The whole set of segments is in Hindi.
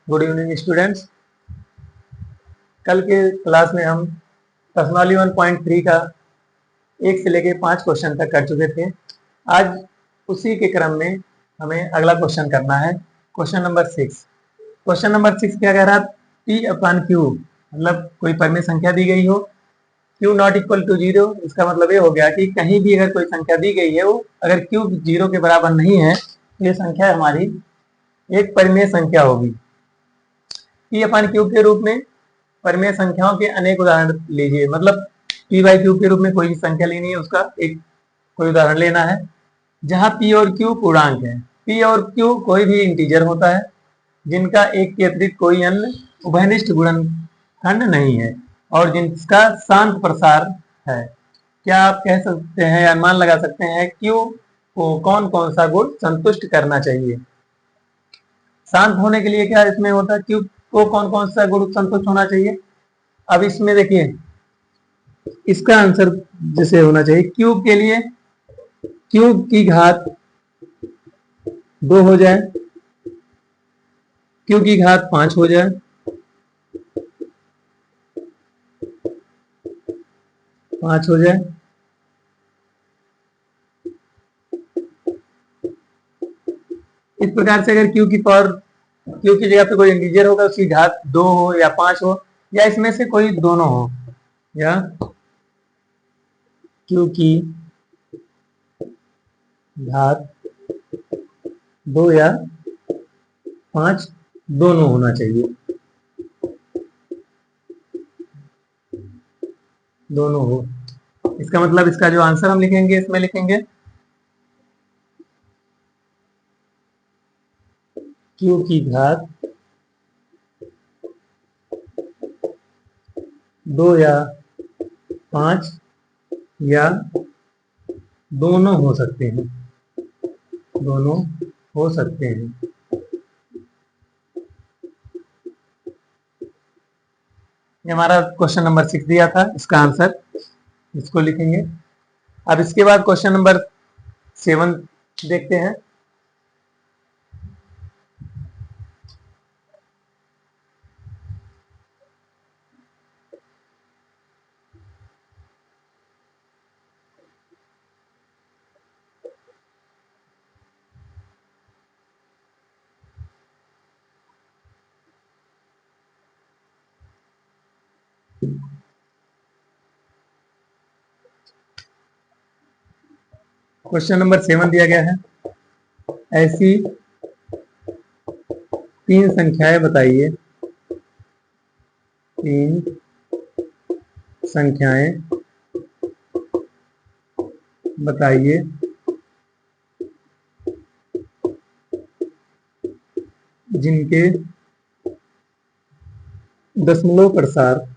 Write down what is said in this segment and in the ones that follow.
Good evening students. कल के क्लास में हम प्रश्नावली 1.3 का 1 से लेके 5 क्वेश्चन तक कर चुके थे। आज उसी के क्रम में हमें अगला क्वेश्चन करना है, क्वेश्चन नंबर 6। क्वेश्चन नंबर 6 क्या कह रहा है? P अपॉन Q, मतलब कोई परिमेय संख्या दी गई हो, Q नॉट इक्वल टू 0। इसका मतलब ये हो गया कि कहीं भी अगर कोई संख्या दी गई है, वो अगर Q 0 के बराबर नहीं है तो ये संख्या हमारी एक परिमेय संख्या होगी। P अपॉन Q के रूप में परिमेय संख्याओं के अनेक उदाहरण लीजिए, मतलब P बाई Q के रूप में कोई भी संख्या लेनी है, उसका एक कोई उदाहरण लेना है जहां P और Q पूर्णांक है। P और Q कोई भी इंटीजर होता है जिनका एक के अतिरिक्त कोई अन्य उभयनिष्ठ गुणनखंड नहीं है और जिनका शांत प्रसार है। क्या आप कह सकते हैं या अनुमान लगा सकते हैं Q को कौन कौन सा गुण संतुष्ट करना चाहिए? शांत होने के लिए क्या इसमें होता है, Q को कौन कौन सा गुण संतुष्ट होना चाहिए? अब इसमें देखिए, इसका आंसर जैसे होना चाहिए, Q के लिए Q की घात 2 हो जाए, Q की घात 5 हो जाए, हो जाए, इस प्रकार से अगर Q की जगह पे कोई इंटीजर होगा, उसकी घात 2 हो या 5 हो, या इसमें से कोई दोनों हो, या Q की घात 2 या 5 दोनों होना चाहिए, दोनों हो। इसका मतलब इसका जो आंसर हम लिखेंगे, इसमें लिखेंगे Q की घात 2 या 5 या दोनों हो सकते हैं, दोनों हो सकते हैं। ये हमारा क्वेश्चन नंबर 6 दिया था, इसका आंसर इसको लिखेंगे। अब इसके बाद क्वेश्चन नंबर 7 देखते हैं। क्वेश्चन नंबर 7 दिया गया है, ऐसी 3 संख्याएं बताइए, 3 संख्याएं बताइए जिनके दशमलव प्रसार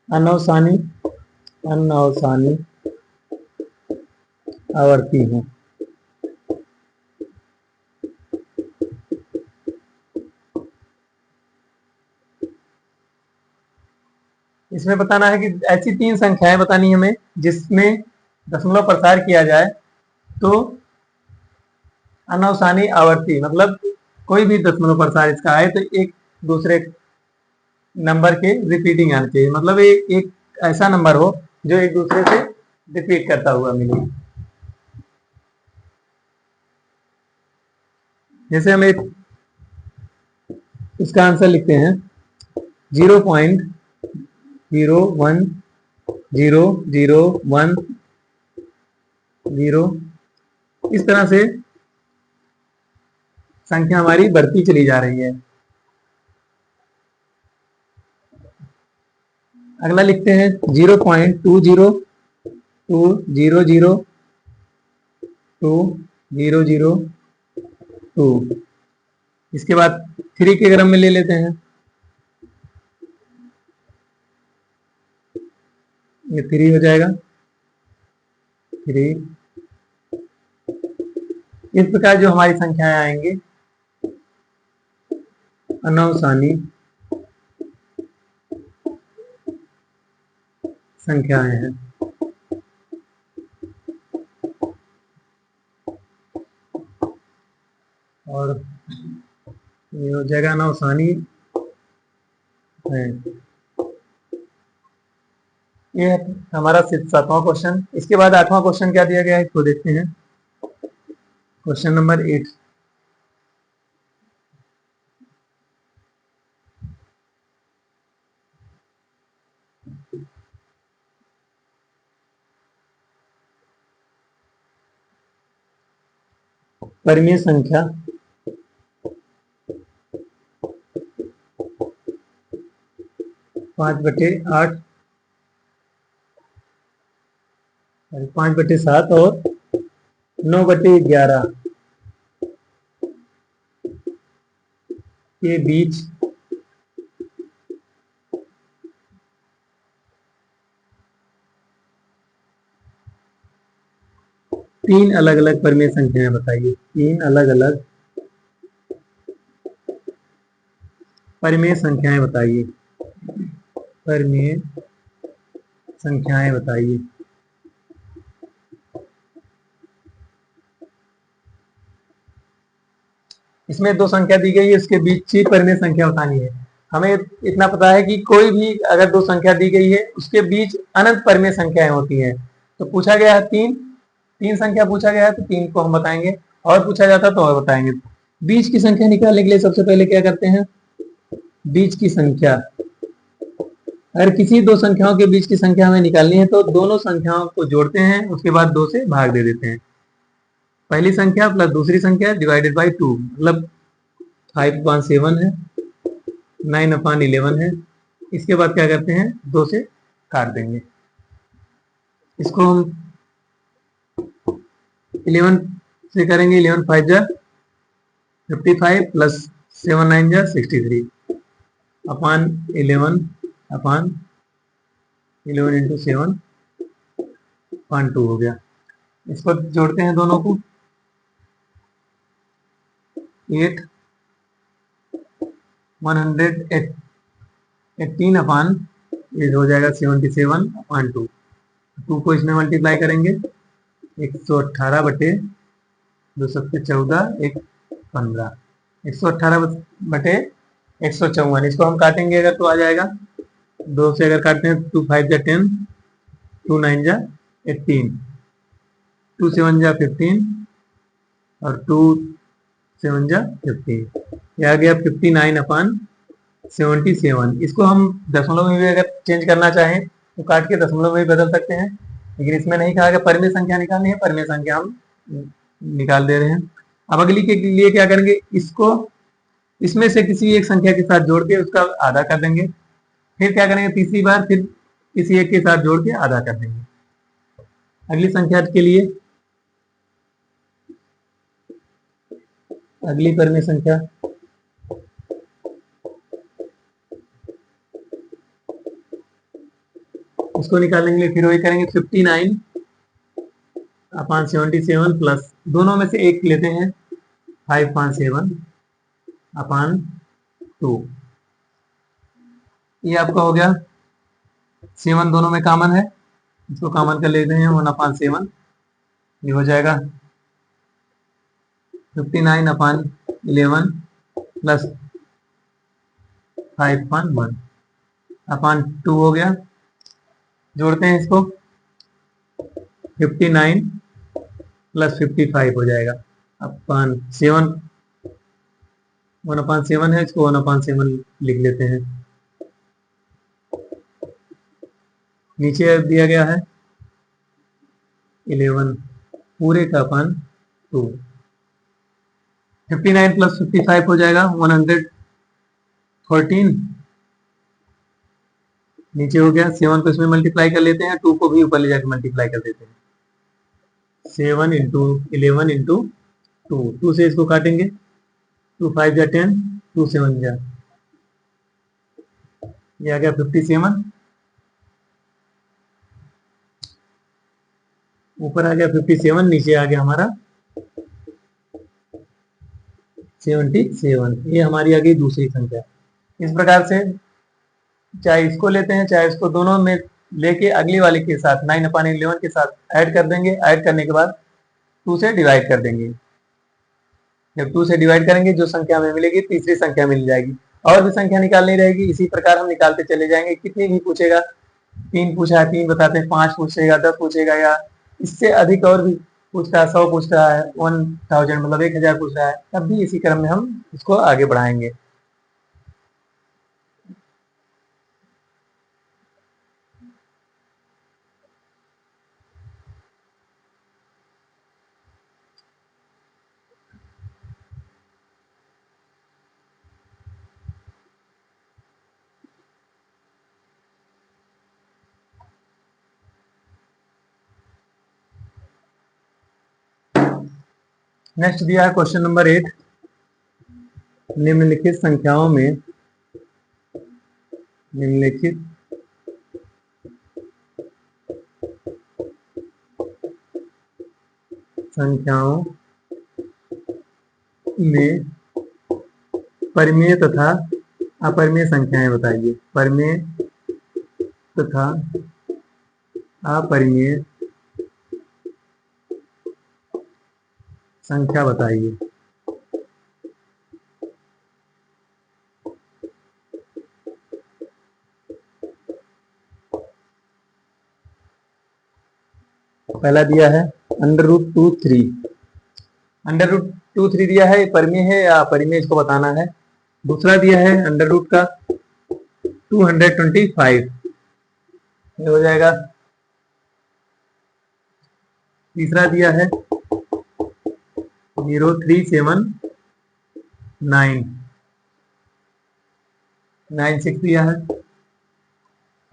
अनवसानी आवर्ती हो। इसमें बताना है कि ऐसी 3 संख्याएं बतानी है हमें जिसमें दशमलव प्रसार किया जाए तो अनवसानी आवर्ती, मतलब कोई भी दशमलव प्रसार इसका आए तो एक दूसरे नंबर के रिपीटिंग आना चाहिए, मतलब एक ऐसा नंबर हो जो एक दूसरे से रिपीट करता हुआ मिले। जैसे हम एक इसका आंसर लिखते हैं 0.0100110, इस तरह से संख्या हमारी बढ़ती चली जा रही है। अगला लिखते हैं 0.20020002। इसके बाद 3 के क्रम में ले लेते हैं, ये 3 हो जाएगा, 3। इस प्रकार जो हमारी संख्याएं आएंगी अनवसानी संख्याएं हैं। और ये हो जाएगा नौसानी है। ये हमारा 7वां क्वेश्चन। इसके बाद 8वां क्वेश्चन क्या दिया गया है इसको देखते हैं। Question number 8। परिमेय संख्या 5/8 5/7 और 9/11 के बीच तीन अलग अलग परिमेय संख्याएं बताइए। तीन अलग अलग परिमेय संख्याएं बताइए। परिमेय संख्याएं बताइए। इसमें दो संख्या दी गई है, इसके बीच की परिमेय संख्या बतानी है। हमें इतना पता है कि कोई भी अगर दो संख्या दी गई है उसके बीच अनंत परिमेय संख्याएं होती हैं। तो पूछा गया है तीन संख्या पूछा गया है तो तीन को हम बताएंगे, और पूछा जाता तो और बताएंगे। बीच की संख्या निकालने के लिए सबसे पहले क्या करते हैं, बीच की संख्या। अगर किसी दो संख्याओं के बीच की संख्या हमें निकालनी है तो दोनों संख्याओं को जोड़ते हैं, उसके बाद 2 से भाग दे देते हैं। पहली संख्या प्लस दूसरी संख्या डिवाइडेड बाई 2, मतलब 5/7 है, 9/11 है। इसके बाद क्या करते हैं, 2 से काट देंगे। इसको हम 11 से करेंगे। 11 5 जा 55 प्लस 7 9 जा 63 अपान 11 इंटू 7/2 हो गया। इसको जोड़ते हैं दोनों को। 8 118 अपान ये हो जाएगा 77/2। 2 को इसमें मल्टीप्लाई करेंगे। 118/2 1 15 118/154। इसको हम काटेंगे अगर तो आ जाएगा 2 से। अगर काटते हैं 2 5 जा 10, 2 9 जा 18, 2 7 जा 15 और 2 7 जा 15। यह आ गया 59/77। इसको हम दशमलव में भी अगर चेंज करना चाहें तो काट के दशमलव में भी बदल सकते हैं, लेकिन इसमें नहीं कहा गया। परिमेय संख्या निकालनी है, परिमेय संख्या हम निकाल दे रहे हैं। अब अगली के लिए क्या करेंगे, इसको इसमें से किसी एक संख्या के साथ जोड़ के उसका आधा कर देंगे। फिर क्या करेंगे, तीसरी बार फिर किसी एक के साथ जोड़ के आधा कर देंगे। अगली संख्या के लिए अगली परिमेय संख्या उसको निकालने के लिए फिर वही करेंगे। 59/77 प्लस दोनों में से एक लेते हैं 5/7/2। ये आपका हो गया। 7 दोनों में कॉमन है, इसको कॉमन कर लेते हैं। 1/7 ये हो जाएगा 59/11 प्लस 5/1/2 हो गया। जोड़ते हैं इसको। 59 प्लस 55 हो जाएगा अपान 7। 1/7 है, इसको 1/7 लिख लेते हैं। नीचे दिया गया है 11 पूरे का अपान 2। 59 प्लस 55 हो जाएगा 114। नीचे हो गया। 7 को इसमें मल्टीप्लाई कर लेते हैं, 2 को भी ऊपर ले जाकर मल्टीप्लाई कर देते हैं। 7 इंटू 11 इंटू 2, 2 से इसको काटेंगे। 2 5 जा 10, 2 7 जा, ये आ गया 57। ऊपर आ गया 57, नीचे आ गया हमारा 77। ये हमारी आ गई दूसरी संख्या। इस प्रकार से चाहे इसको लेते हैं चाहे इसको, दोनों में लेके अगली वाले के साथ 9/11 के साथ ऐड कर देंगे। ऐड करने के बाद 2 से डिवाइड कर देंगे। जब 2 से डिवाइड करेंगे जो संख्या हमें मिलेगी तीसरी संख्या मिल जाएगी, और भी संख्या निकालनी रहेगी। इसी प्रकार हम निकालते चले जाएंगे। कितनी भी पूछेगा, 3 पूछा है 3 बताते हैं, 5 पूछेगा 10 पूछेगा, या इससे अधिक और भी पूछ रहा है, 100 पूछ रहा है, 1000 मतलब 1000 पूछ रहा है, तब भी इसी क्रम में हम इसको आगे बढ़ाएंगे। नेक्स्ट दिया है क्वेश्चन नंबर 8, निम्नलिखित संख्याओं में परिमेय तथा अपरिमेय संख्याएं बताइए। परिमेय तथा अपरिमेय संख्या बताइए। पहला दिया है √2 3। √2 3 दिया है, परिमेय है या अपरिमेय, इसको बताना है। दूसरा दिया है √2 का 225, ये हो जाएगा। तीसरा दिया है 03796 दिया है,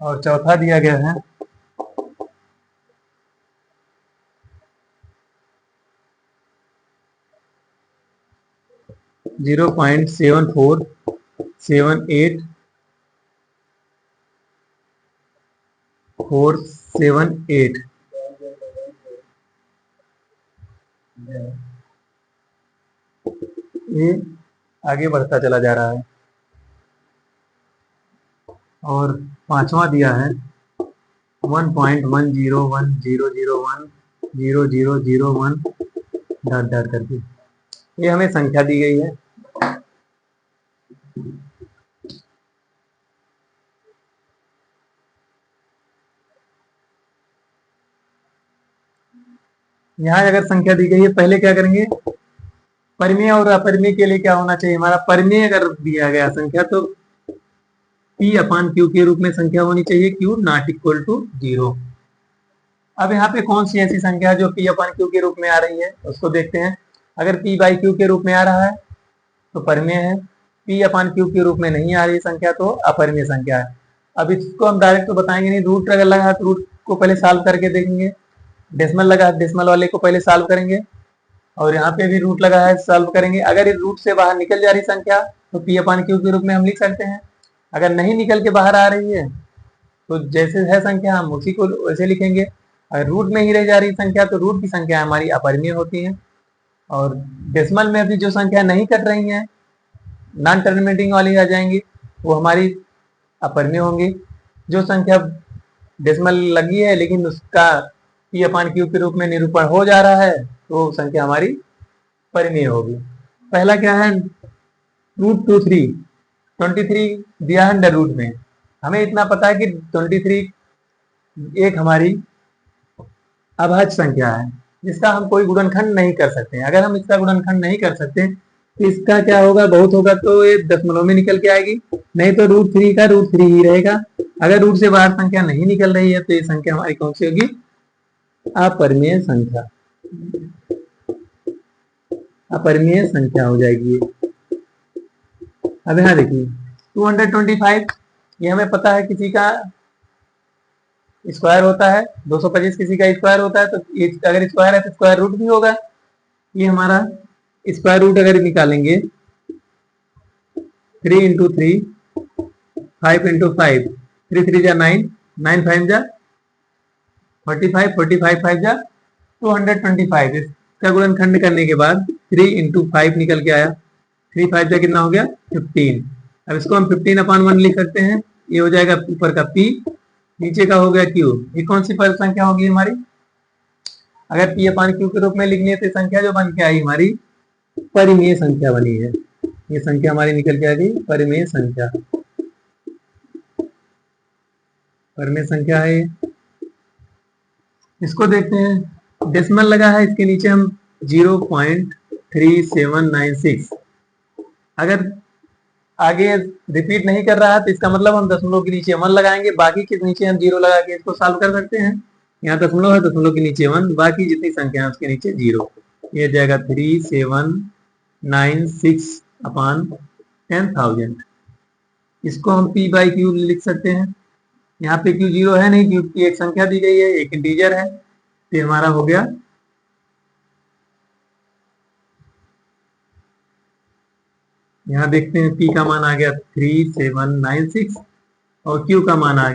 और चौथा दिया गया है 0.7478478। ये आगे बढ़ता चला जा रहा है। और पांचवा दिया है 1.1010010001 डॉट डॉट करके, ये हमें संख्या दी गई है। यहाँ अगर संख्या दी गई है, पहले क्या करेंगे, परिमेय और अपरिमेय के लिए क्या होना चाहिए हमारा। परिमेय अगर दिया गया संख्या तो P/Q के रूप में संख्या होनी चाहिए, Q नॉट इक्वल टू 0। अब यहाँ पे कौन सी ऐसी संख्या है जो P/Q के रूप में आ रही है, उसको देखते हैं। अगर P/Q के रूप में आ रहा है तो परिमेय है, P/Q के रूप में नहीं आ रही संख्या तो अपरिमेय संख्या है। अब इसको हम डायरेक्ट तो बताएंगे नहीं, रूट अगर लगा है तो रूट को पहले सॉल्व करके देखेंगे। डेसिमल लगा है, डेसिमल वाले को पहले सॉल्व करेंगे, और यहाँ पे भी रूट लगा है, सॉल्व करेंगे। अगर ये रूट से बाहर निकल जा रही संख्या तो P/Q के रूप में हम लिख सकते हैं। अगर नहीं निकल के बाहर आ रही है तो जैसे है संख्या हम उसी को वैसे लिखेंगे। अगर रूट में ही रह जा रही संख्या तो रूट की संख्या हमारी अपरिमेय होती है। और डेसिमल में भी जो संख्या नहीं कट रही है, नॉन टर्मिनेटिंग वाली आ जाएंगी, वो हमारी अपरिमेय होंगी। जो संख्या डेसिमल लगी है लेकिन उसका P/Q के रूप में निरूपण हो जा रहा है तो संख्या हमारी परिमेय होगी। पहला क्या है, √23 दिया है अंडर रूट में। हमें इतना पता है कि 23 एक हमारी अभाज्य संख्या है जिसका हम कोई गुणनखंड नहीं कर सकते हैं। अगर हम इसका गुणनखंड नहीं कर सकते तो इसका क्या होगा, बहुत होगा तो ये दशमलव में निकल के आएगी, नहीं तो √3 का √3 ही रहेगा। अगर रूट से बाहर संख्या नहीं निकल रही है तो ये संख्या हमारी कौन सी होगी, अपरिमेय संख्या। अपरिमेय संख्या हो जाएगी। अब यहाँ देखिए 225, ये हमें पता है किसी का स्क्वायर होता है, 225 किसी का स्क्वायर होता है, तो ये अगर स्क्वायर है तो स्क्वायर रूट भी होगा। ये हमारा स्क्वायर रूट अगर निकालेंगे 3 इंटू 3, 5 इंटू 5, 3 3 जा 9, 9 5 जा 45, 45 5 जा 225। इसका गुणनखंड करने के बाद 3 इंटू 5 निकल के आया, 3 5 जा कितना हो गया 15। अब इसको हम 15/1 लिख सकते हैं। ये हो जाएगा ऊपर का P, नीचे का हो गया Q। ये कौन सी संख्या होगी हमारी, अगर P/Q के रूप में लिखनी है तो संख्या जो बन के आई हमारी परिमेय संख्या बनी है। ये संख्या हमारी निकल के आ गई परिमेय संख्या। परिमेय संख्या है ये। इसको देखते हैं, डेसिमल लगा है, इसके नीचे हम 0.3796, अगर आगे रिपीट नहीं कर रहा है तो इसका मतलब हम दशमलव के नीचे 1 लगाएंगे, बाकी के नीचे हम 0 लगा के इसको सॉल्व कर सकते हैं। यहाँ दशमलव है, दशमलव के नीचे 1, बाकी जितनी संख्या है उसके नीचे 0। ये जाएगा 3796 अपॉन 10,000। इसको हम P बाई Q लिख सकते हैं। यहाँ पे Q 0 है नहीं, क्योंकि एक संख्या दी गई है, एक इंटीजर है, तो हमारा हो गया यहाँ देखते हैं P का मान आ गया 3796 और Q का मान आ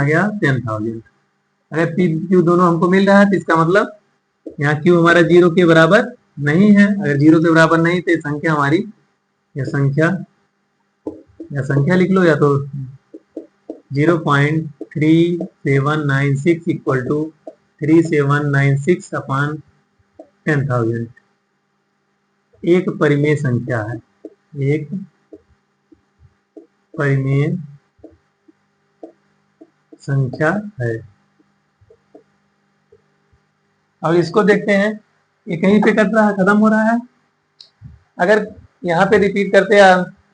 गया 10,000। अगर P Q दोनों हमको मिल रहा है तो इसका मतलब यहाँ Q हमारा 0 के बराबर नहीं है। अगर 0 के बराबर नहीं तो संख्या हमारी, या संख्या लिख लो, या तो 0.3796 इक्वल टू 3796 अपॉन 10,000 एक परिमेय संख्या है, एक परिमेय संख्या है। अब इसको देखते हैं, ये कहीं पे कट रहा है, खत्म हो रहा है। अगर यहाँ पे रिपीट करते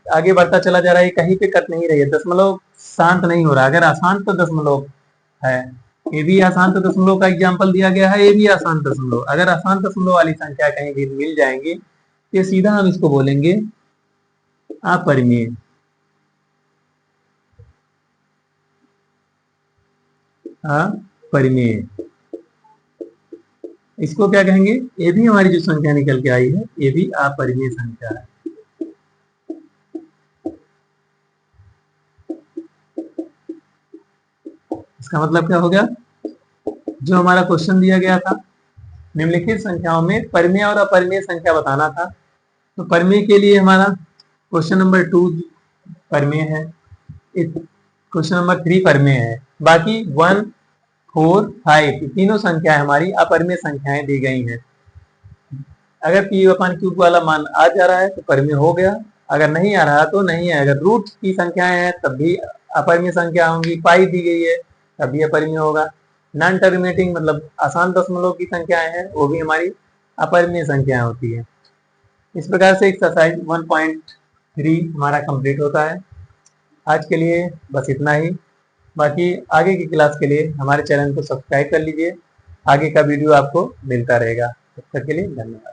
आगे बढ़ता चला जा रहा है, कहीं पे कट नहीं रही है, दशमलव शांत नहीं हो रहा। अगर अशांत तो दशमलव है, ये भी अशांत दशमलव का एग्जाम्पल दिया गया है, ये भी अशांत दशमलव। अगर अशांत दशमलव वाली संख्या कहीं भी मिल जाएंगी तो सीधा हम इसको बोलेंगे अपरिमेय। अपरिमेय इसको क्या कहेंगे, ये भी हमारी जो संख्या निकल के आई है ये भी अपरिमेय संख्या है। इसका मतलब क्या हो गया, जो हमारा क्वेश्चन दिया गया था निम्नलिखित संख्याओं में परिमेय और अपरिमेय संख्या बताना था, तो परिमेय के लिए हमारा क्वेश्चन नंबर 2 परिमेय है, क्वेश्चन नंबर 3 परिमेय है, बाकी 1, 4, 5 तीनों संख्याएं हमारी अपरिमेय संख्याएं दी गई हैं। अगर P अपन Q वाला मान आ जा रहा है तो परिमेय हो गया, अगर नहीं आ रहा तो नहीं है। अगर रूट की संख्याएं हैं तब भी अपरिमेय संख्या होंगी, पाई दी गई है तब भी अपरिमेय होगा। नॉन टर्मिनेटिंग मतलब आसान दशमलव की संख्याएं हैं, वो भी हमारी अपरिमेय संख्याएं होती है। इस प्रकार से एक्सरसाइज 1.3 हमारा कंप्लीट होता है। आज के लिए बस इतना ही, बाकी आगे की क्लास के लिए हमारे चैनल को सब्सक्राइब कर लीजिए, आगे का वीडियो आपको मिलता रहेगा। तब तक के लिए धन्यवाद।